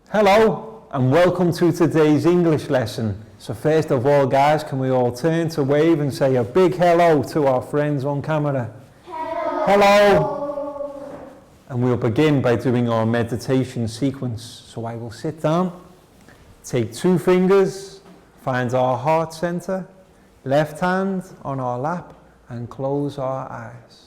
Hello and welcome to today's English lesson. So first of all guys, can we all turn to wave and say a big hello to our friends on camera? Hello. Hello. And we'll begin by doing our meditation sequence. So I will sit down, take 2 fingers, find our heart center, left hand on our lap and close our eyes.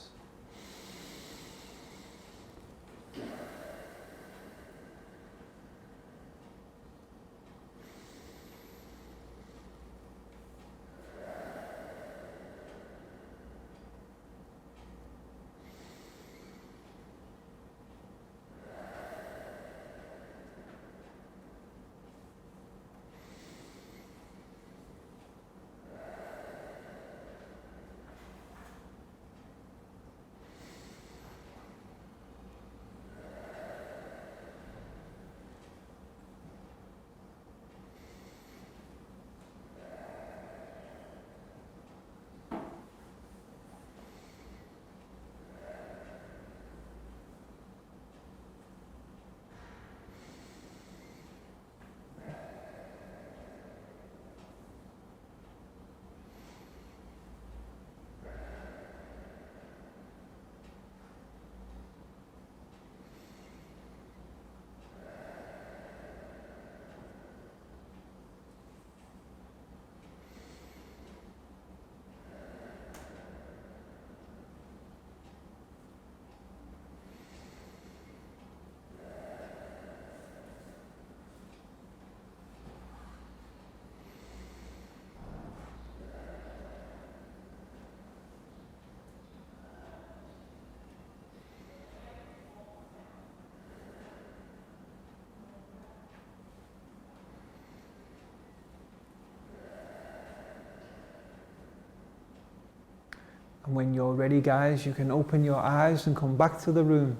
And when you're ready guys, you can open your eyes and come back to the room.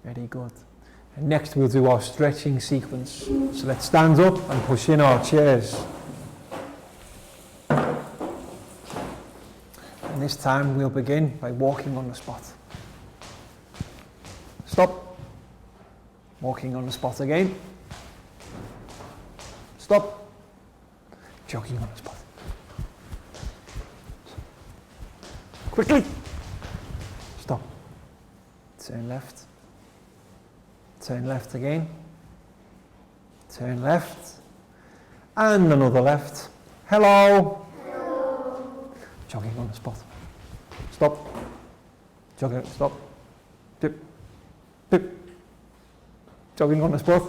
Very good. And next we'll do our stretching sequence. So let's stand up and push in our chairs. And this time we'll begin by walking on the spot. Stop. Walking on the spot again. Stop. Jogging on the spot. Quickly. Stop. Turn left. Turn left again. Turn left. And another left. Hello. Hello. Jogging on the spot. Stop. Jogging. Stop. Dip. Dip. Jogging on the spot.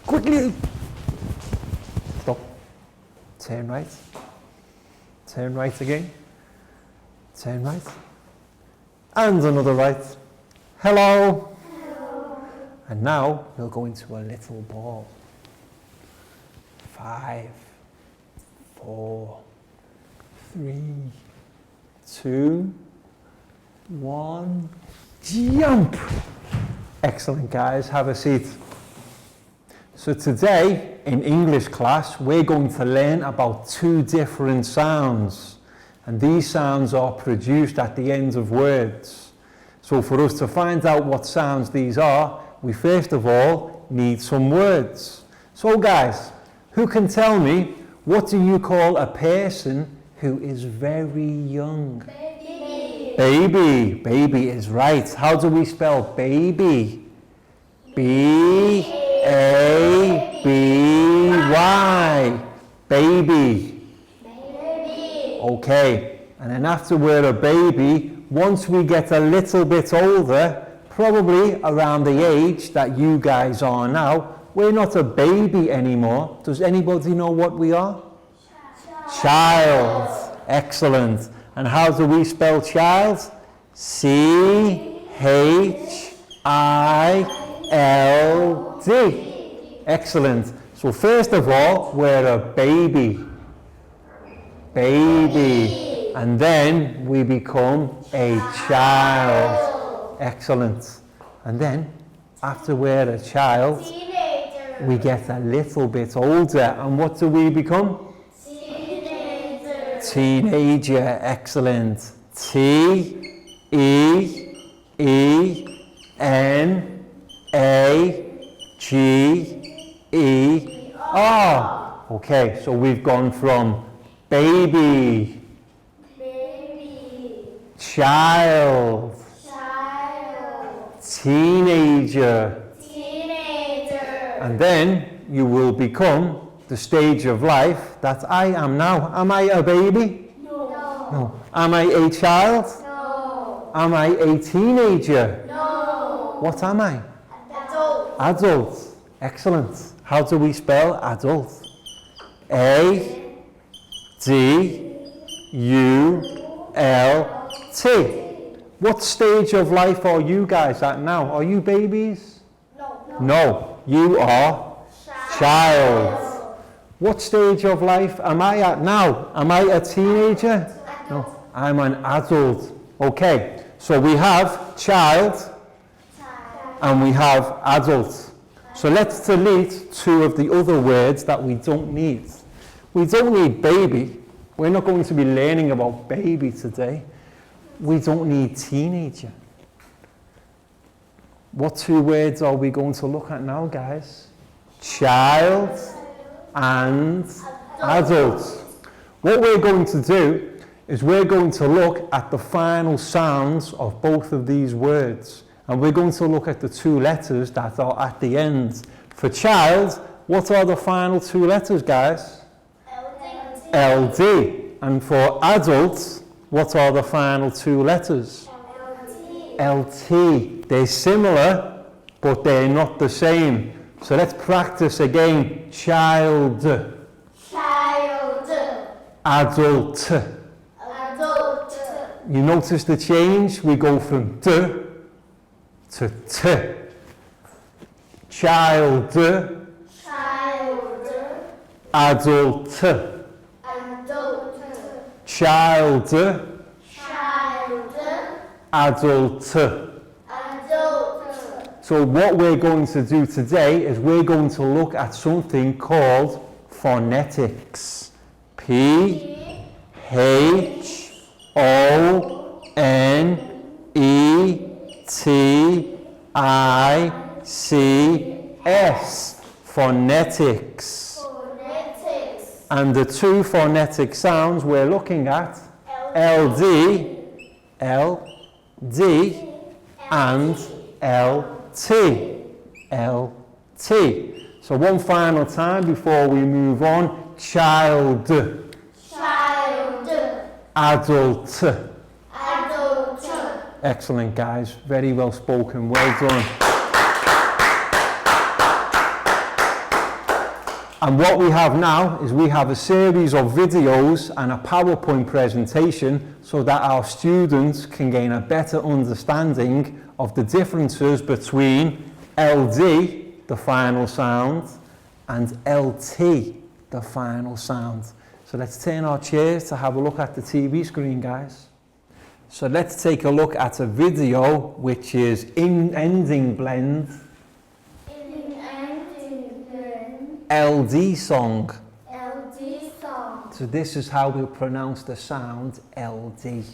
Quickly. Stop. Turn right. Turn right again. Turn right. And another right. Hello. Hello. And now we'll go into a little ball. 5, 4, 3, 2, 1. Jump! Excellent guys, have a seat. So today in English class we're going to learn about 2 different sounds. And these sounds are produced at the ends of words. So for us to find out what sounds these are, we first of all need some words. So guys, who can tell me, what do you call a person who is very young? Baby. Baby. Baby is right. How do we spell baby? B-A-B-Y. Baby. Okay, and then after we're a baby, once we get a little bit older, probably around the age that you guys are now, we're not a baby anymore. Does anybody know what we are? Child. Excellent. And how do we spell child? C-H-I-L-D. Excellent. So first of all, we're a baby. Baby. And then we become a child. Excellent. And then after we're a child, we get a little bit older. And what do we become? Teenager. Excellent. T-E-E-N-A-G-E-R. E-R. Okay, so we've gone from baby, baby, child, child, teenager, teenager, and then you will become the stage of life that I am now. Am I a baby? no, No. Am I a child? no, Am I a teenager? no, What am I? adult, Adult. Excellent. How do we spell adult? A D U L T. What stage of life are you guys at now? Are you babies? no, No, you are child. What stage of life am I at now? Am I a teenager? No, I'm an adult. Okay, so we have child and we have adult. So let's delete two of the other words that we don't need. We don't need baby. We're not going to be learning about baby today. We don't need teenager. What two words are we going to look at now, guys? Child and adult. What we're going to do is we're going to look at the final sounds of both of these words. And we're going to look at the two letters that are at the end. For child, what are the final two letters, guys? LD. And for adult, what are the final two letters? LT. They're similar, but they're not the same. So let's practice again. Child, child, adult. adult, You notice the change? We go from D to T. Child, child, adult. adult, Child, child, adult. adult, So what we're going to do today is we're going to look at something called phonetics. P-H-O-N-E-T-I-C-S. Phonetics. phonetics, And the two phonetic sounds we're looking at, LD, LD, and LT, LT. So one final time before we move on. Child, child, adult. adult, Excellent, guys. Very well spoken. Well done. And what we have now is we have a series of videos and a PowerPoint presentation so that our students can gain a better understanding of the differences between LD, the final sound, and LT, the final sound. So let's turn our chairs to have a look at the TV screen, guys. So let's take a look at a video which is in ending blend in ending, LD song. LD song, So this is how we pronounce the sound LD.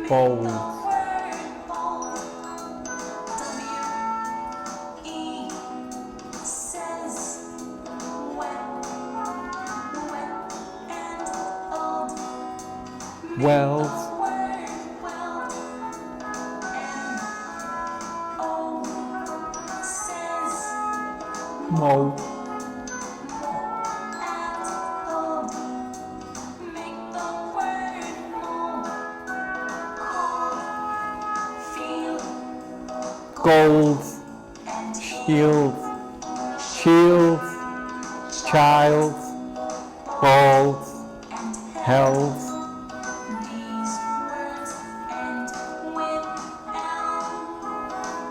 Bold. Weld. Mold. Gold, shield, shield, child, bald, held, These words end with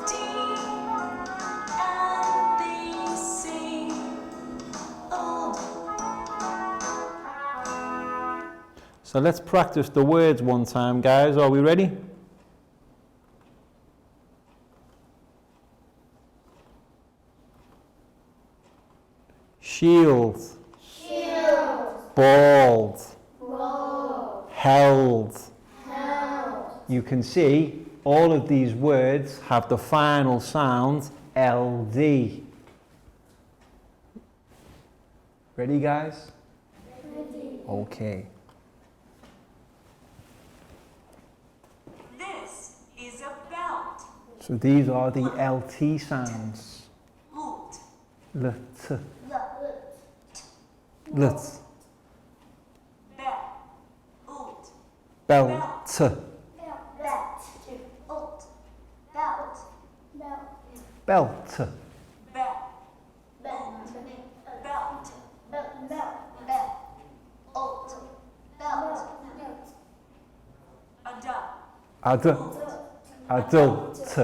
LD, and they sing, oh. So let's practice the words one time, guys. Are we ready? Shield, Shield. bald, Roll. held. Held. You can see all of these words have the final sound LD. Ready, guys? Ready. Okay. This is a belt. So these are the LT sounds. Loot. Lt, Lut. lt, Belt. Oot. belt, Belt. Oat. Belt. Belt. belt, Belt. Belt. Belt. Belt. Belt. Oat. Belt. Adult. adult,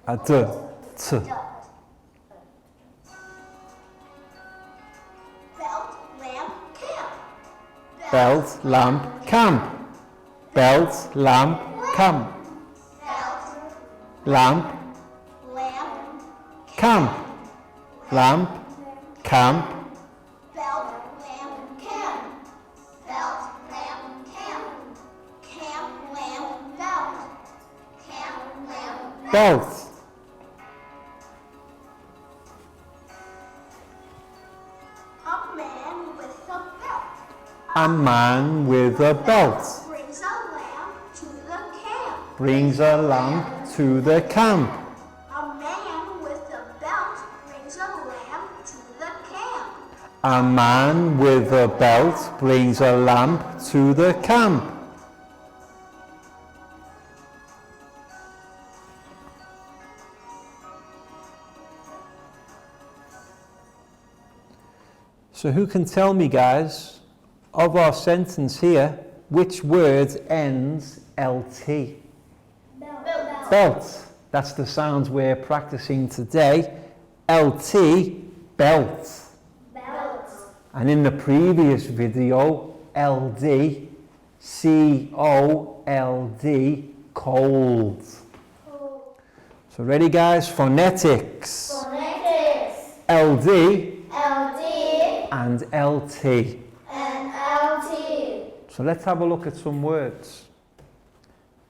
adult, Belt. Lamp. Camp. belt, lamp, camp, Belt. lamp, Lamp. camp, lamp, camp, Belt. Lamp. Camp. Belt. Lamp. Camp. Camp. Lamp. Belt. Camp. Lamp. belt. A man with a belt A man with a belt brings a lamp to the camp. brings a lamp to the camp. A man with a belt brings a lamp to the camp. A man with a belt brings a lamp to the camp. So who can tell me, guys, of our sentence here, which word ends LT? Belt. Belt. That's the sounds we're practicing today. LT, belt. Belt. And in the previous video, LD, C-O-L-D, cold. So ready, guys? Phonetics. Phonetics. LD LD and LT. and LT. So let's have a look at some words.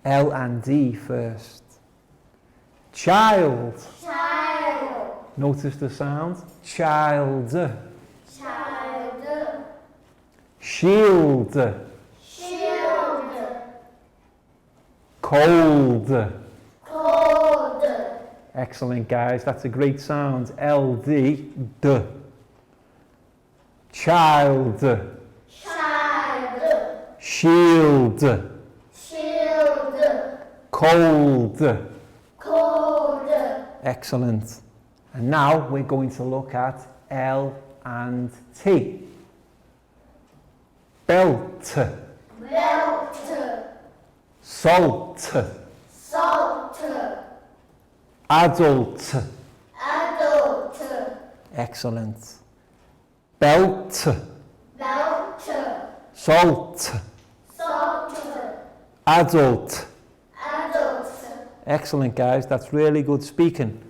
L and D first. Child. Child. Notice the sound. Child. Child. Shield. Shield. Cold. Cold. Excellent, guys. That's a great sound. LD. D. Child. Child. Shield. Shield. Cold. Cold. Excellent. And now we're going to look at L and T. Belt. Belt. Salt. Salt. Adult. Adult. Excellent. Belt. Belt. Salt. Salt. Adult. Adult. Excellent, guys. That's really good speaking.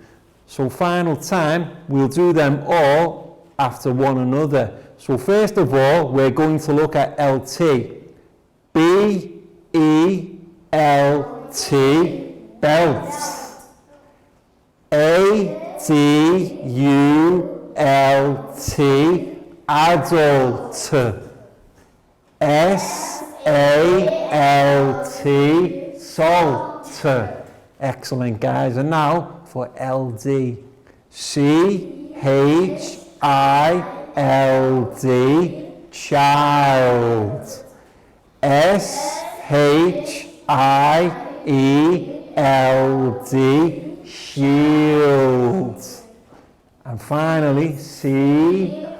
So final time, we'll do them all after one another. So first of all, we're going to look at LT. B-E-L-T, belt. A-D-U-L-T, adult. S-A-L-T, salt. Excellent, guys. And now for LD. C-H-I-L-D, child. S-H-I-E-L-D, shield. And finally, C-O-L-D,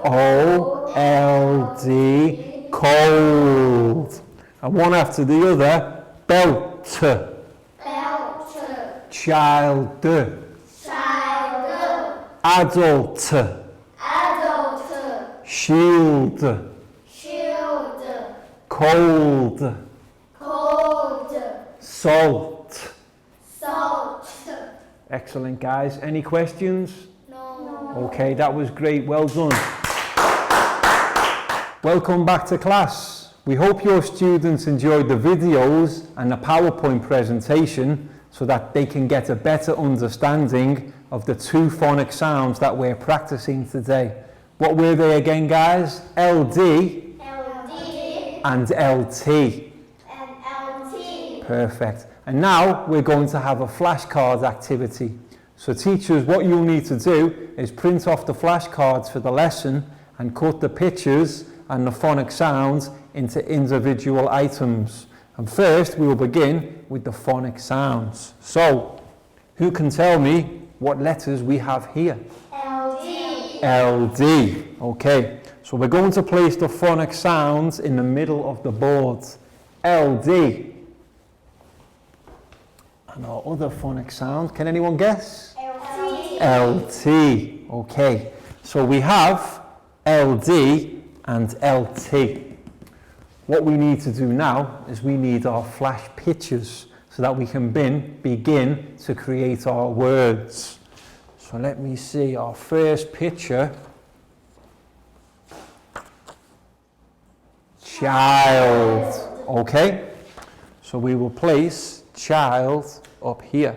cold. And one after the other, belt, child, adult, shield, cold, salt. Excellent, guys. Any questions? Okay, that was great. Well done. Welcome back to class. We hope your students enjoyed the videos and the PowerPoint presentation so that they can get a better understanding of the two phonic sounds that we're practicing today. What were they again, guys? LD and LT. Perfect. And now we're going to have a flashcard activity. So teachers, what you'll need to do is print off the flashcards for the lesson and cut the pictures and the phonic sounds into individual items. And first we will begin with the phonic sounds. So, who can tell me what letters we have here? LD. Okay, so we're going to place the phonic sounds in the middle of the board. LD. And our other phonic sound, can anyone guess? LT. Okay, so we have LD and LT. What we need to do now is we need our flash pictures so that we can begin to create our words. So let me see our first picture. Child. Okay, so we will place child up here.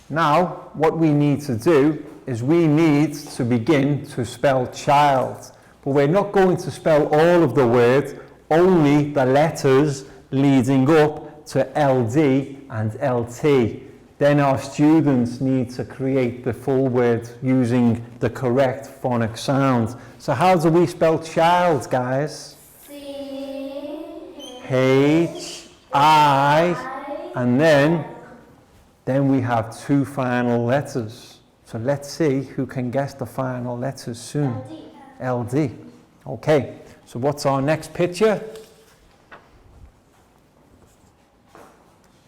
Now, what we need to do is we need to begin to spell child. But we're not going to spell all of the word, only the letters leading up to LD and LT. Then our students need to create the full word using the correct phonic sound. So how do we spell child, guys? H-I, and then we have two final letters. So let's see who can guess the final letters soon. LD. Okay, so what's our next picture?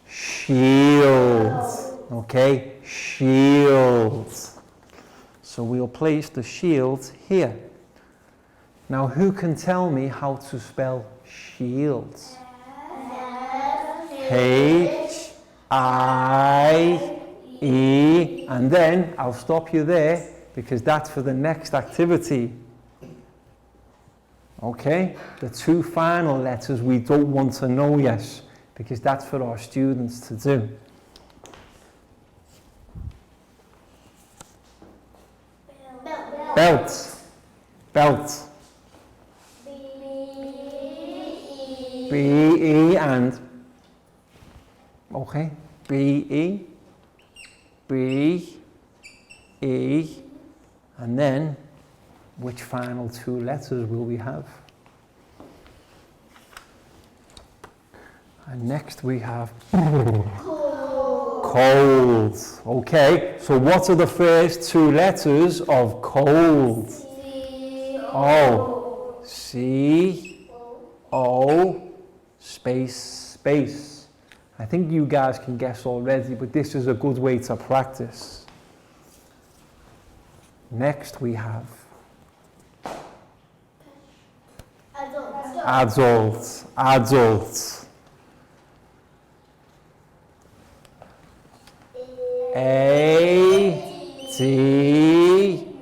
Shield. Okay, shield. So we'll place the shield here. Now who can tell me how to spell shield? H-I-E, and then I'll stop you there because that's for the next activity. Okay, the two final letters we don't want to know yet because that's for our students to do. Belt. Belt. B-E and, okay, B-E, B-E, and then which final two letters will we have? And next we have cold. Okay, so what are the first two letters of cold? O. C-O, space, space. I think you guys can guess already, but this is a good way to practice. Next we have adult, adult. A-D,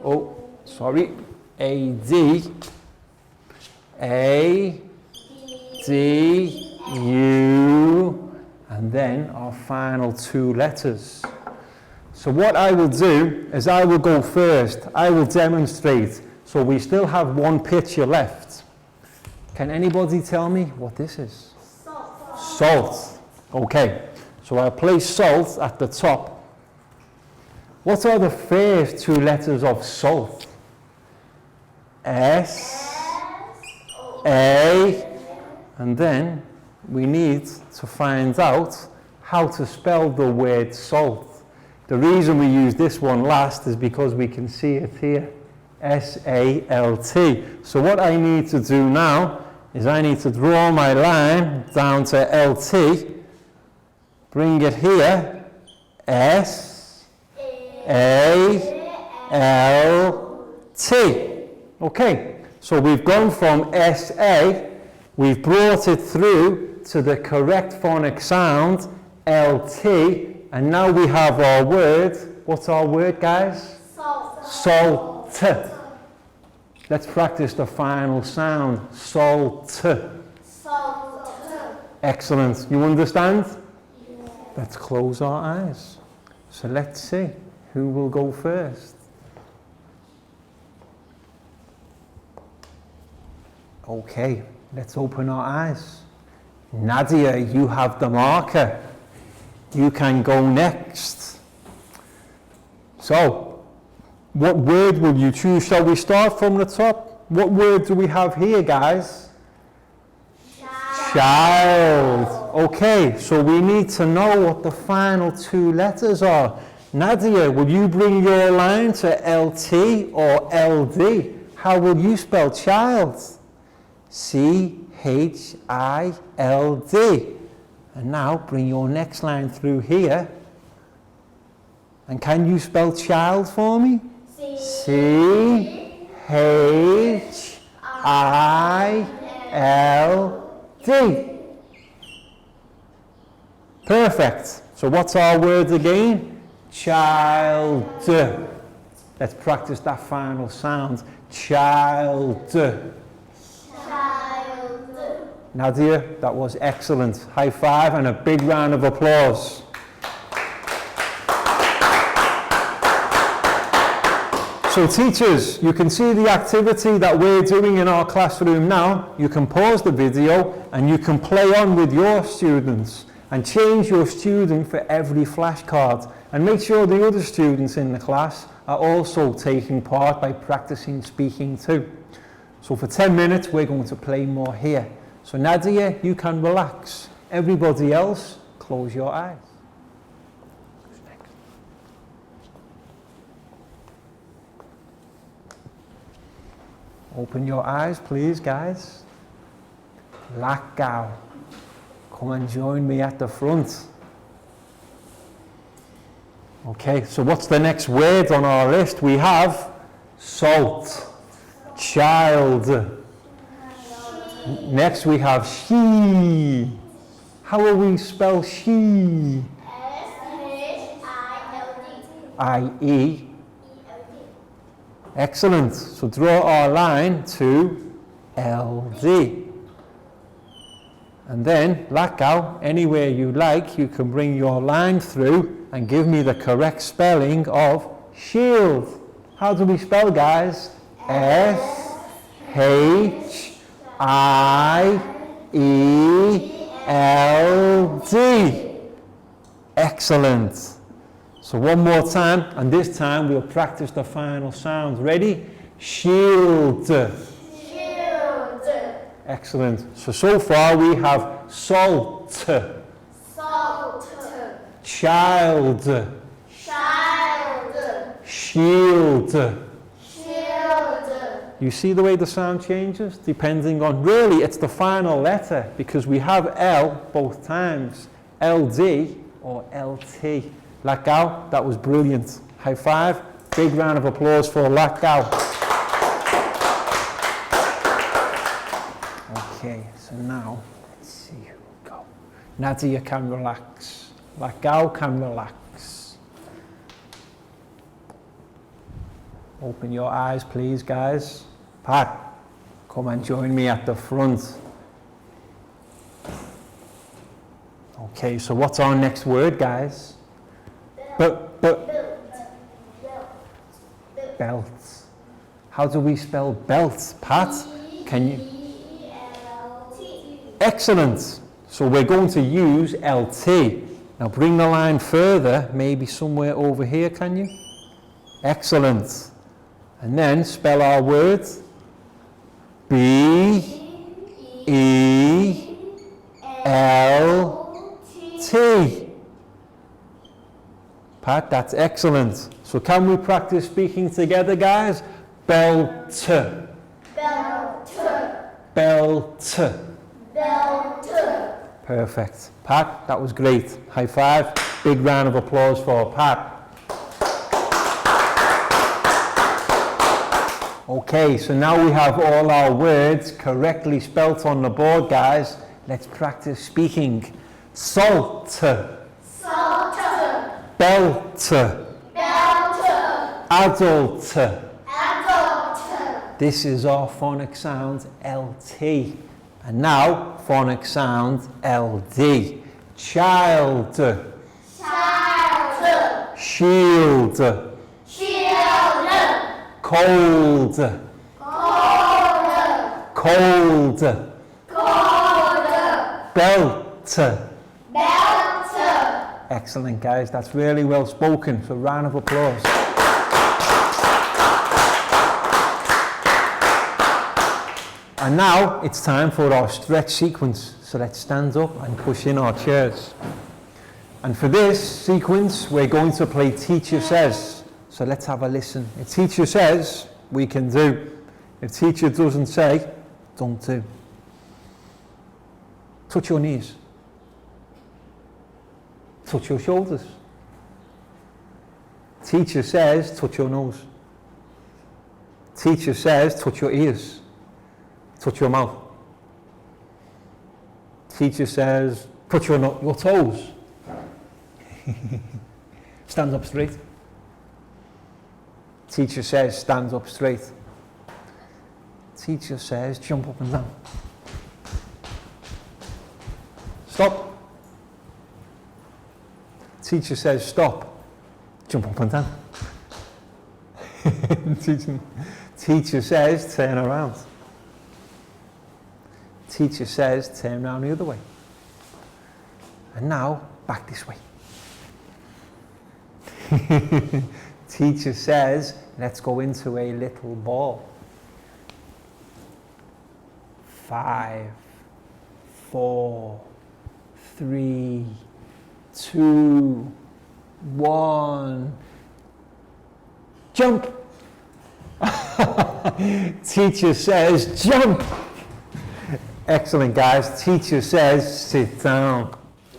oh, sorry, A-D, A-D-U, and then our final two letters. So what I will do is I will go first. I will demonstrate. So we still have one picture left. Can anybody tell me what this is? Salt. Salt. Okay. So I'll place salt at the top. What are the first two letters of salt? S, A, and then we need to find out how to spell the word salt. The reason we use this one last is because we can see it here. S-A-L-T. So what I need to do now is I need to draw my line down to L-T, bring it here, S-A-L-T. Okay, so we've gone from S-A, we've brought it through to the correct phonic sound, L-T, and now we have our word. What's our word, guys? Salt. Let's practice the final sound. Salt. Excellent. You understand? Yeah. Let's close our eyes. So let's see who will go first. Okay, let's open our eyes. Nadia, you have the marker. You can go next. So, what word will you choose? Shall we start from the top? What word do we have here, guys? Child. Okay, so we need to know what the final two letters are. Nadia, will you bring your line to LT or LD? How will you spell child? C-H-I-L-D. And now bring your next line through here. And can you spell child for me? C-H-I-L-D. Perfect. So what's our word again? Child. Let's practice that final sound. Child. Nadia, that was excellent. High five and a big round of applause. So teachers, you can see the activity that we're doing in our classroom now. You can pause the video and you can play on with your students and change your student for every flashcard. And make sure the other students in the class are also taking part by practicing speaking too. So for 10 minutes, we're going to play more here. So Nadia, you can relax. Everybody else, close your eyes. Who's next? Open your eyes, please, guys. Lakgau. Come and join me at the front. Okay, so what's the next word on our list? We have salt, child. Next we have she. How will we spell she? I-E. Excellent. So draw our line to LD. And then, Lakgau, anywhere you like, you can bring your line through and give me the correct spelling of shield. How do we spell, guys? S-H-I-E-L-D. Excellent. So one more time, and this time we'll practice the final sound. Ready? Shield. Excellent. So far we have salt, child, shield. You see the way the sound changes? Depending on, really it's the final letter, because we have L both times, LD or LT. Lakgau, that was brilliant. High five. Big round of applause for Lakgau. Okay, so now, let's see who will go. Nadia can relax. Lakgau can relax. Open your eyes, please, guys. Pat, come and join me at the front. Okay, so what's our next word, guys? Belt. How do we spell belt, Pat? Can you? Excellent. So we're going to use LT. Now bring the line further, maybe somewhere over here, can you? Excellent. And then spell our word. B-E-L-T. Pat, that's excellent. So can we practice speaking together, guys? Belt. Belt. Belt. Belt. Perfect. Pat, that was great. High five. Big round of applause for Pat. Okay, so now we have all our words correctly spelt on the board, guys. Let's practice speaking. Salt. Salt. Belt. Belt. Adult. Adult. This is our phonic sound LT. And now phonic sound LD. Child. Child. Shield. Shield. Cold. Cold. Cold. Cold. Belt. Belt. Excellent, guys. That's really well spoken. So round of applause. And now it's time for our stretch sequence. So let's stand up and push in our chairs. And for this sequence, we're going to play Teacher Says. So let's have a listen. If teacher says, we can do. If teacher doesn't say, don't do. Touch your knees. Touch your shoulders. Teacher says, touch your nose. Teacher says, touch your ears. Touch your mouth. Teacher says, touch your toes. Stand up straight. Teacher says, stand up straight. Teacher says, jump up and down. Stop. Teacher says, stop. Jump up and down. Teacher says, turn around. Teacher says, turn around the other way. And now, back this way. Teacher says, let's go into a little ball. 5, 4, 3, 2, 1. Jump. Teacher says, jump. Excellent, guys. Teacher says, sit down.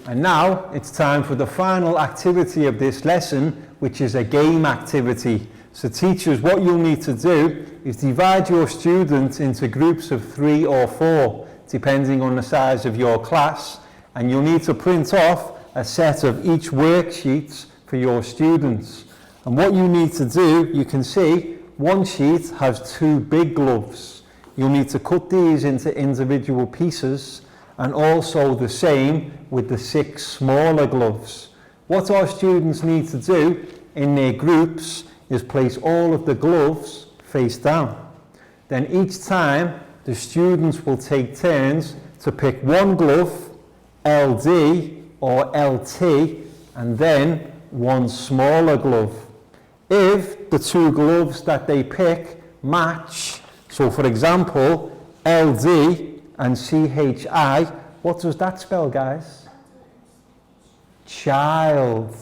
And now it's time for the final activity of this lesson, which is a game activity. So teachers, what you'll need to do is divide your students into groups of 3 or 4, depending on the size of your class, and you'll need to print off a set of each worksheets for your students. And what you need to do, you can see one sheet has 2 big gloves. You'll need to cut these into individual pieces, and also the same with the 6 smaller gloves. What our students need to do in their groups is place all of the gloves face down. Then each time the students will take turns to pick one glove, LD or LT, and then one smaller glove. If the 2 gloves that they pick match, so for example, LD and CHI, what does that spell, guys? Child.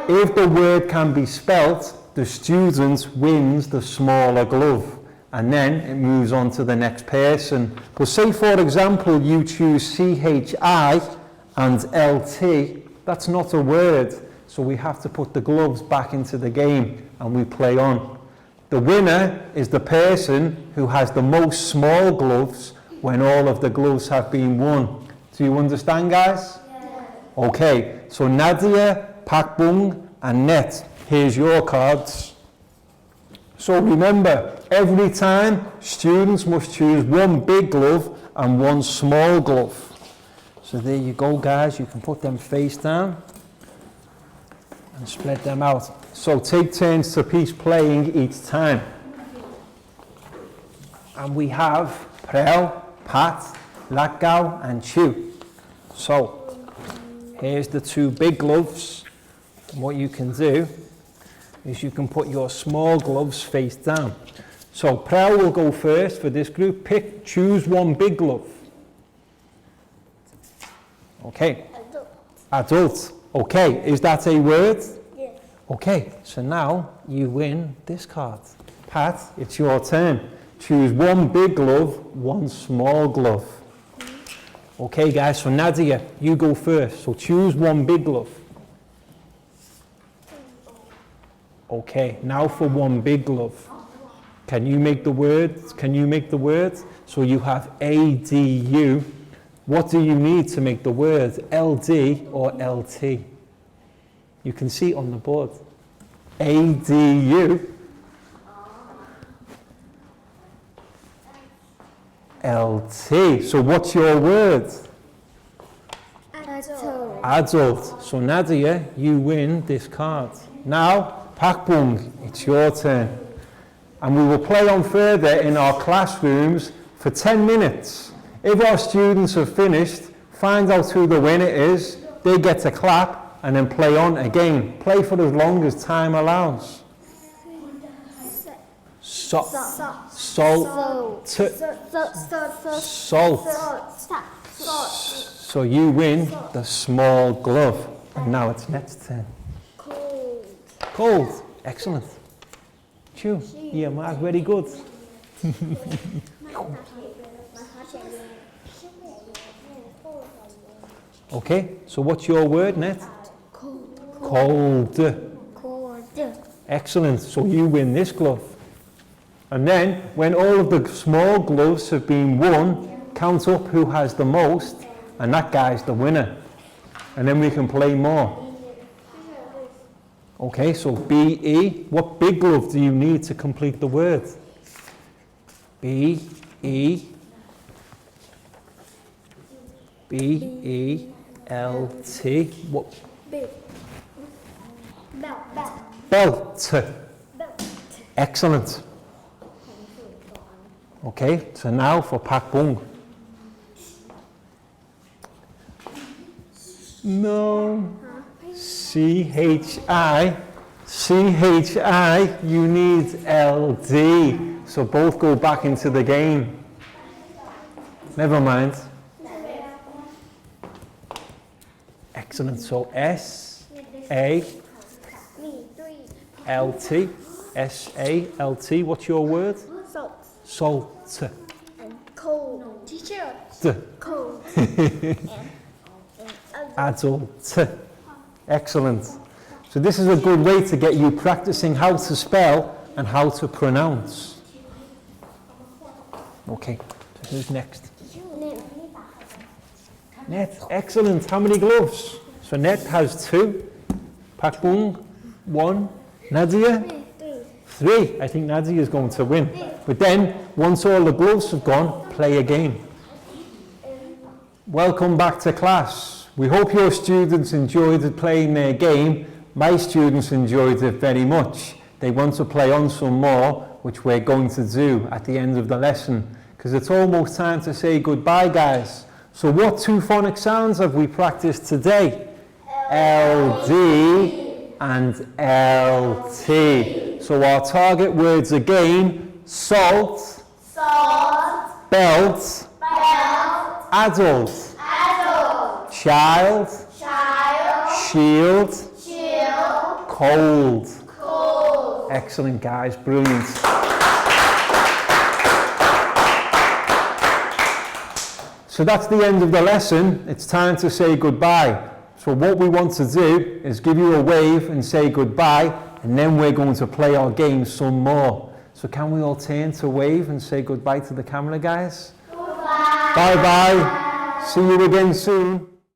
If the word can be spelt, the student wins the smaller glove, and then it moves on to the next person. But say, for example, you choose CHI and LT, that's not a word, so we have to put the gloves back into the game, and we play on. The winner is the person who has the most small gloves when all of the gloves have been won. Do you understand, guys? Yes. Okay, so Nadia, Pakbung and Net, here's your cards. So remember, every time students must choose one big glove and one small glove. So there you go, guys, you can put them face down and spread them out. So take turns to piece playing each time. And we have Prel, Pat, Lakgao and Chu. So here's the 2 big gloves. And what you can do is you can put your small gloves face down. So Prel will go first for this group. Choose one big glove. Okay. Adult. Okay, is that a word? Yes. Okay, so now you win this card. Pat, it's your turn. Choose one big glove, one small glove. Okay, guys, so Nadia, you go first. So choose one big glove. Okay, now for one big glove. Can you make the words? Can you make the words? So you have ADU. What do you need to make the words LD or LT? You can see on the board. ADU. LT. So what's your word? Adult. Adult. So Nadia, you win this card. Now, Pakbung, it's your turn. And we will play on further in our classrooms for 10 minutes. If our students have finished, find out who the winner is, they get to clap and then play on again. Play for as long as time allows. Salt. So you win the small glove. And now it's next turn. Cold. Excellent. Chew. Yeah, Mark, very good. Okay, so what's your word, Net? Cold. Excellent. So you win this glove. And then, when all of the small gloves have been won, count up who has the most, and that guy's the winner. And then we can play more. Okay, so BE. What big glove do you need to complete the word? BE. BELT. What? Belt. Excellent. Okay, so now for Pakbung. No. CHI. You need LD. So both go back into the game. Never mind. Excellent. So SALT. SALT. What's your word? Salt. Cold. Teacher. Cold. Adult. Excellent. So this is a good way to get you practicing how to spell and how to pronounce. Okay, so who's next? Net. Excellent. How many gloves? So Net has 2. Pakbung, 1. Nadia? 3. I think Nadia is going to win. But then, once all the gloves have gone, play a game. Welcome back to class. We hope your students enjoyed playing their game. My students enjoyed it very much. They want to play on some more, which we're going to do at the end of the lesson, because it's almost time to say goodbye, guys. So what 2 phonics sounds have we practiced today? LD and LT. So our target words again: salt, belt, adult, child, shield, cold. Excellent, guys, brilliant. So that's the end of the lesson. It's time to say goodbye. So what we want to do is give you a wave and say goodbye, and then we're going to play our game some more. So can we all turn to wave and say goodbye to the camera, guys? Goodbye. Bye-bye. See you again soon.